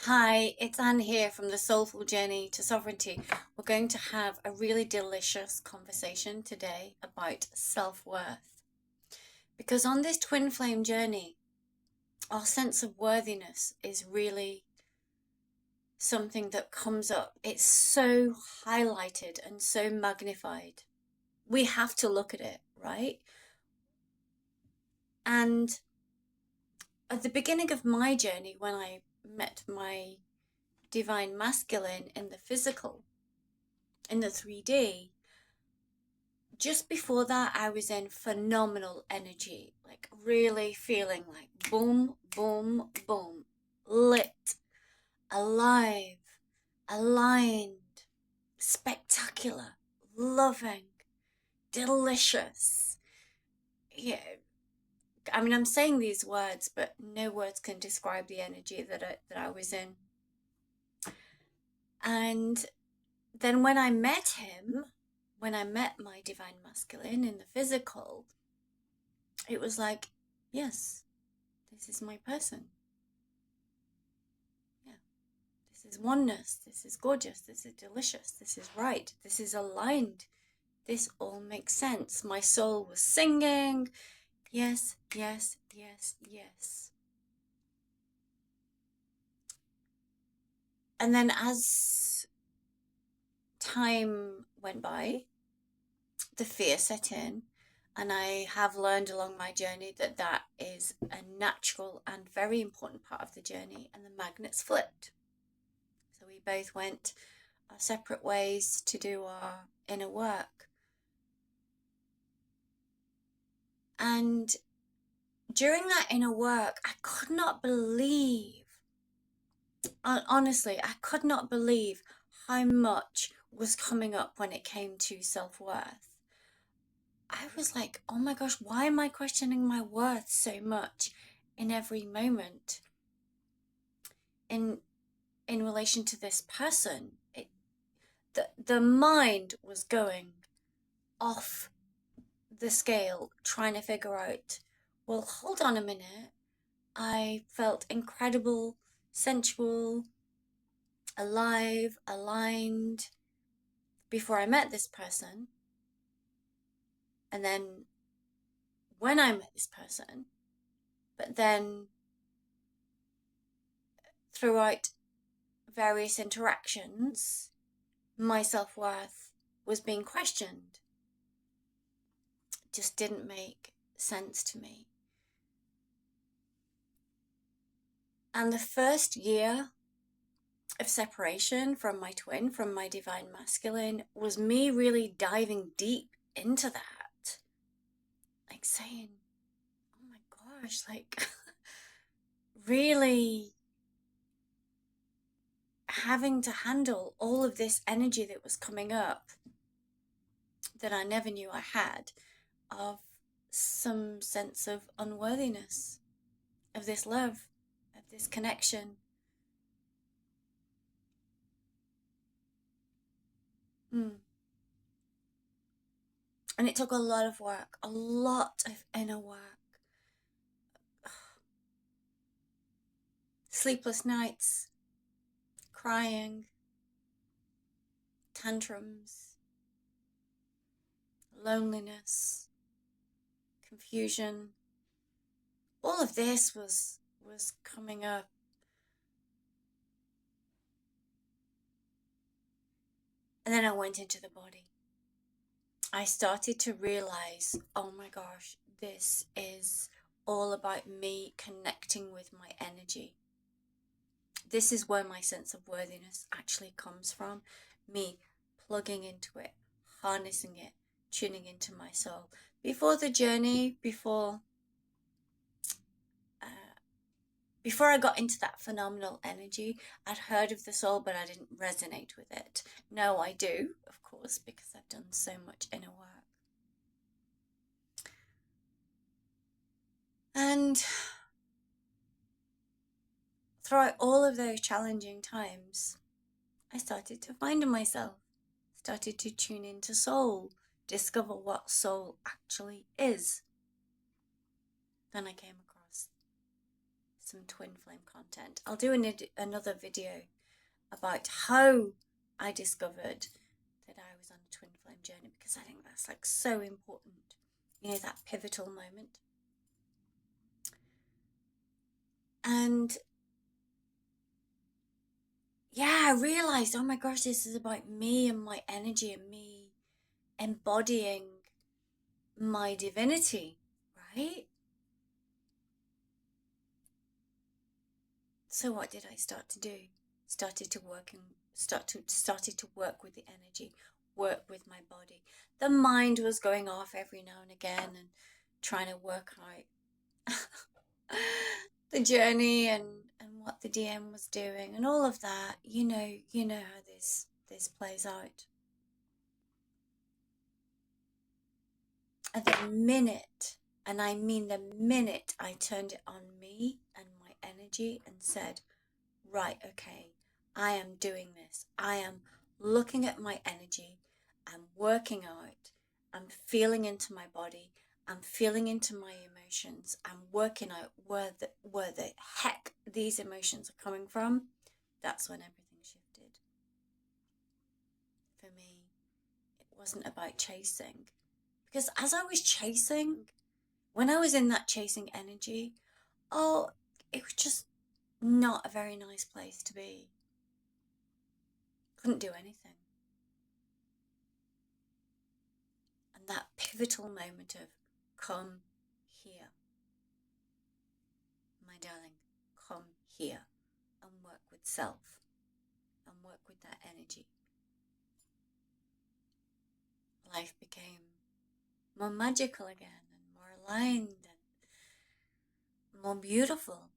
Hi, it's Anne here from the Soulful Journey to Sovereignty. We're going to have a really delicious conversation today about self-worth. Because on this twin flame journey, our sense of worthiness is really something that comes up. It's so highlighted and so magnified. We have to look at it, right? And at the beginning of my journey, when I met my divine masculine in the physical, in the 3D, just before that, I was in phenomenal energy, like really feeling like boom, boom, boom, lit, alive, aligned, spectacular, loving, delicious. Yeah, I mean, I'm saying these words, but no words can describe the energy that I was in. And then when I met him, when I met my divine masculine in the physical, it was like, yes, this is my person. Yeah, this is oneness. This is gorgeous. This is delicious. This is right. This is aligned. This all makes sense. My soul was singing. Yes, yes, yes, yes. And then as time went by, the fear set in. And I have learned along my journey that that is a natural and very important part of the journey. And the magnets flipped. So we both went our separate ways to do our inner work. And during that inner work, I could not believe, honestly, I could not believe how much was coming up when it came to self-worth. I was like, oh my gosh, why am I questioning my worth so much in every moment in in relation to this person? The mind was going off the scale trying to figure out, well, hold on a minute. I felt incredible, sensual, alive, aligned before I met this person. And then when I met this person, but then throughout various interactions, my self-worth was being questioned. It just didn't make sense to me. And the first year of separation from my twin, from my divine masculine, was me really diving deep into that. Like saying, oh my gosh, like really having to handle all of this energy that was coming up that I never knew I had, of some sense of unworthiness, of this love, of this connection. Mm. And it took a lot of work, a lot of inner work. Sleepless nights, crying, tantrums, loneliness, confusion. All of this was coming up. And then I went into the body. I started to realize, oh my gosh, this is all about me connecting with my energy. This is where my sense of worthiness actually comes from. Me plugging into it, harnessing it, tuning into my soul. Before the journey, uh, before I got into that phenomenal energy, I'd heard of the soul, but I didn't resonate with it. Now I do, of course, because I've done so much inner work. And throughout all of those challenging times, I started to find myself, started to tune into soul, discover what soul actually is. Then I came across some twin flame content. I'll do another video about how I discovered that I was on a twin flame journey, because I think that's like so important. You know, that pivotal moment. And yeah, I realized, oh my gosh, this is about me and my energy and me embodying my divinity, right? So what did I start to do? Started to work with the energy, work with my body. The mind was going off every now and again and trying to work out the journey and what the DM was doing and all of that. You know how this plays out. And the minute, and I mean the minute, I turned it on me and my energy and said, right, okay, I am doing this. I am looking at my energy. I'm working out. I'm feeling into my body. I'm feeling into my emotions. I'm working out where the heck these emotions are coming from. That's when everything shifted. For me, it wasn't about chasing. Because as I was chasing, when I was in that chasing energy, oh, it was just not a very nice place to be. Couldn't do anything. And that pivotal moment of, come here, my darling, come here and work with self and work with that energy. Life became more magical again and more aligned and more beautiful.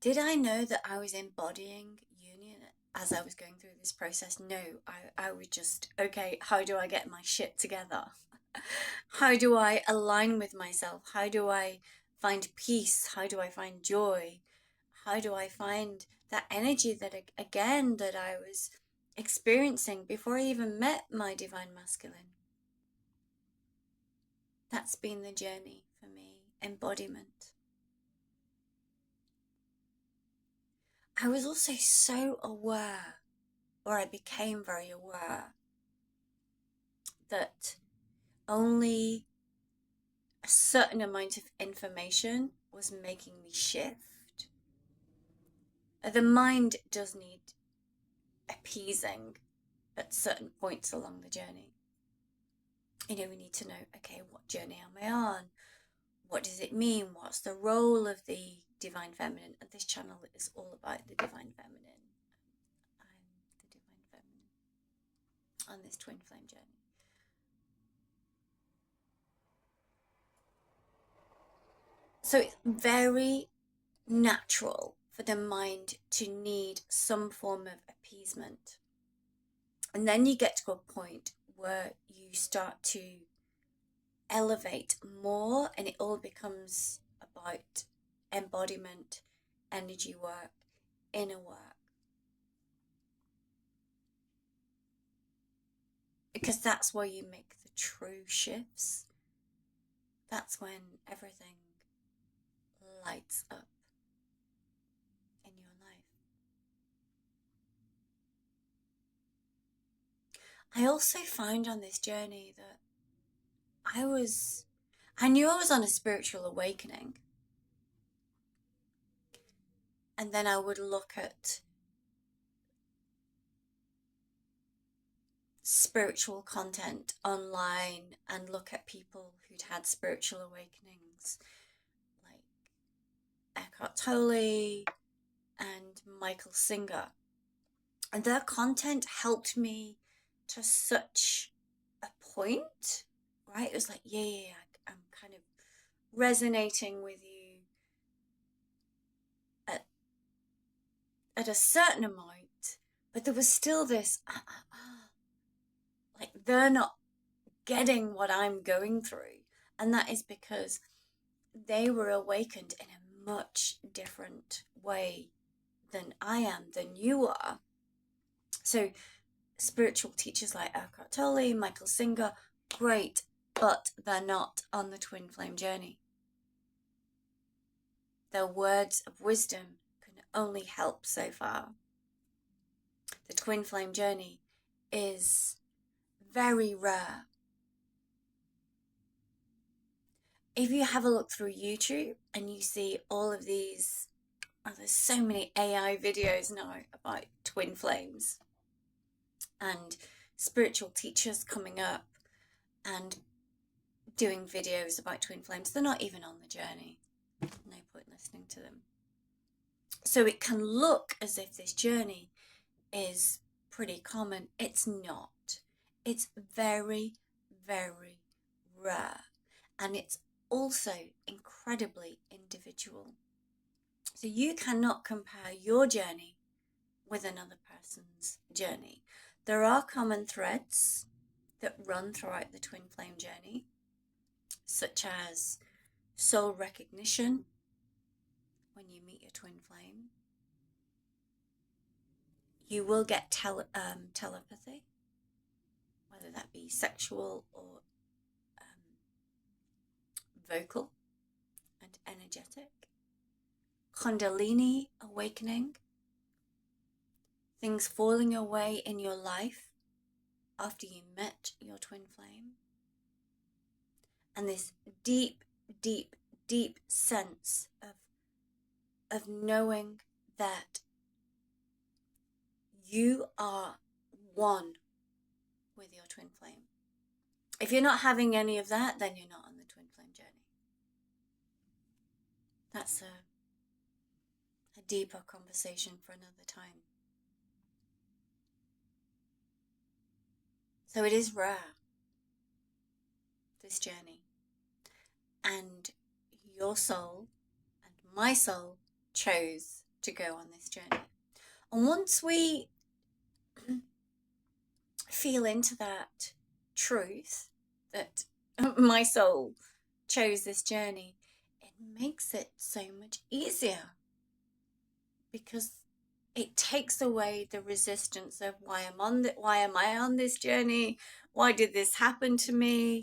Did I know that I was embodying union as I was going through this process? No, I was just, okay, how do I get my shit together? How do I align with myself? How do I find peace? How do I find joy? How do I find that energy that, again, that I was experiencing before I even met my divine masculine? That's been the journey for me, embodiment. I was also so aware, or I became very aware, that only a certain amount of information was making me shift. The mind does need appeasing at certain points along the journey. You know, we need to know, okay, what journey am I on? What does it mean? What's the role of the divine feminine? And this channel is all about the divine feminine. I'm the divine feminine on this twin flame journey. So it's very natural for the mind to need some form of appeasement. And then you get to a point where you start to elevate more, and it all becomes about embodiment, energy work, inner work. Because that's where you make the true shifts. That's when everything lights up in your life. I also found on this journey that I knew I was on a spiritual awakening. And then I would look at spiritual content online and look at people who'd had spiritual awakenings, like Eckhart Tolle and Michael Singer. And their content helped me to such a point, right? It was like, yeah, I'm kind of resonating with you at a certain amount, but there was still this, like, they're not getting what I'm going through. And that is because they were awakened in a much different way than I am, than you are. So spiritual teachers like Eckhart Tolle, Michael Singer, great, but they're not on the twin flame journey. Their words of wisdom can only help so far. The twin flame journey is very rare. If you have a look through YouTube and you see all of these, there's so many AI videos now about twin flames and spiritual teachers coming up and doing videos about twin flames. They're not even on the journey. No point listening to them. So it can look as if this journey is pretty common. It's not. It's very, very rare. And it's also incredibly individual. So you cannot compare your journey with another person's journey. There are common threads that run throughout the twin flame journey, such as soul recognition when you meet your twin flame. You will get telepathy, whether that be sexual or vocal and energetic. Kundalini awakening, things falling away in your life after you met your twin flame. And this deep, deep, deep sense of knowing that you are one with your twin flame. If you're not having any of that, then you're not on the twin flame journey. That's a deeper conversation for another time. So it is rare, this journey. And your soul and my soul chose to go on this journey. And once we feel into that truth that my soul chose this journey, it makes it so much easier, because it takes away the resistance of why am I on this journey? Why did this happen to me?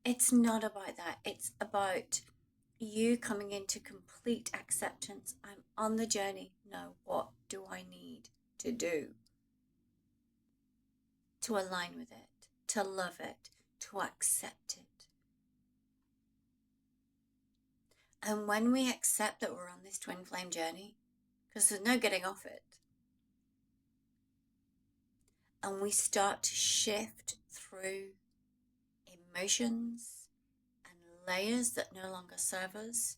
It's not about that. It's about you coming into complete acceptance. I'm on the journey. Now, what do I need to do to align with it, to love it, to accept it? And when we accept that we're on this twin flame journey, because there's no getting off it, and we start to shift through emotions and layers that no longer serve us,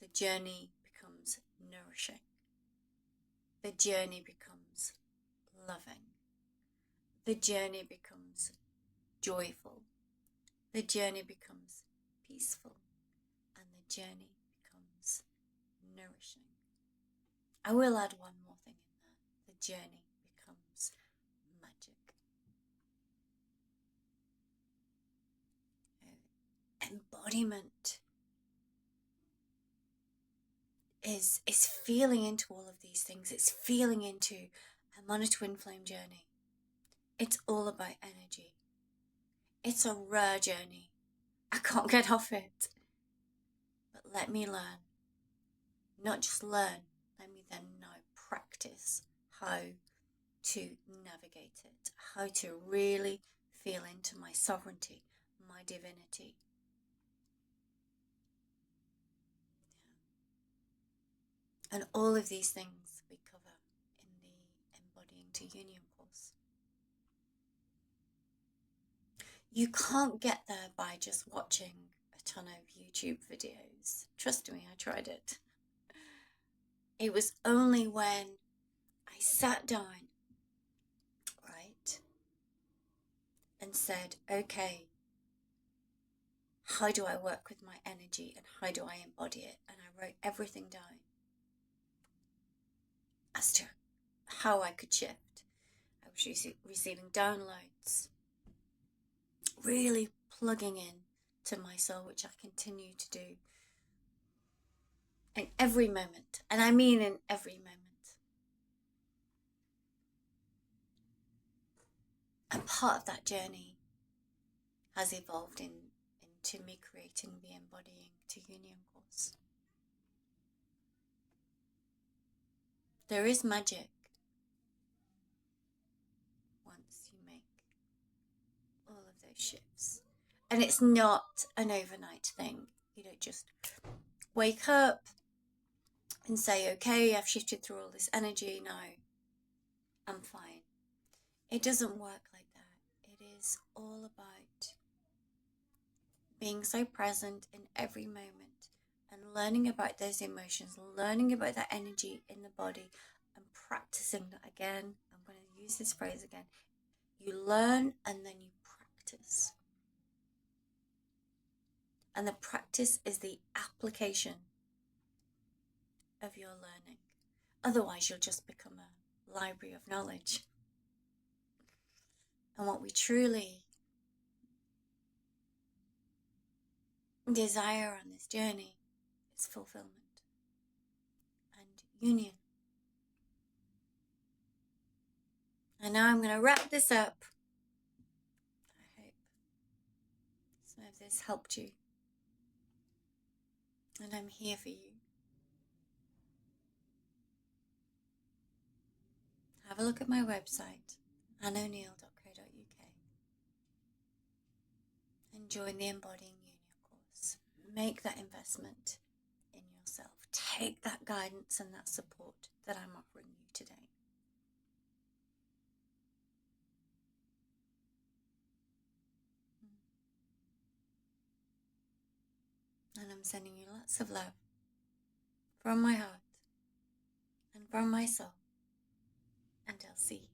the journey becomes nourishing. The journey becomes loving. The journey becomes joyful. The journey becomes peaceful. And the journey becomes nourishing. I will add one more thing in there. The journey becomes magic. Embodiment is feeling into all of these things. It's feeling into, I'm on a twin flame journey. It's all about energy. It's a rare journey. I can't get off it. But let me learn. Not just learn, let me then now practice how to navigate it, how to really feel into my sovereignty, my divinity. And all of these things we cover in the Embodying to Union course. You can't get there by just watching a ton of YouTube videos. Trust me, I tried it. It was only when I sat down, right, and said, okay, how do I work with my energy and how do I embody it? And I wrote everything down as to how I could shift. I was receiving downloads, really plugging in to my soul, which I continue to do in every moment. And I mean in every moment. And part of that journey has evolved into me creating the Embodying to Union course. There is magic once you make all of those shifts. And it's not an overnight thing. You don't just wake up and say, okay, I've shifted through all this energy, now I'm fine. It doesn't work like that. It is all about being so present in every moment and learning about those emotions, learning about that energy in the body and practicing that again. I'm going to use this phrase again. You learn and then you practice. And the practice is the application of your learning. Otherwise, you'll just become a library of knowledge. And what we truly desire on this journey is fulfillment and union. And now I'm going to wrap this up. I hope some of this helped you. And I'm here for you. Have a look at my website, annoneil.co.uk, and join the Embodying Union course. Make that investment in yourself. Take that guidance and that support that I'm offering you today. And I'm sending you lots of love from my heart and from my soul. And I'll see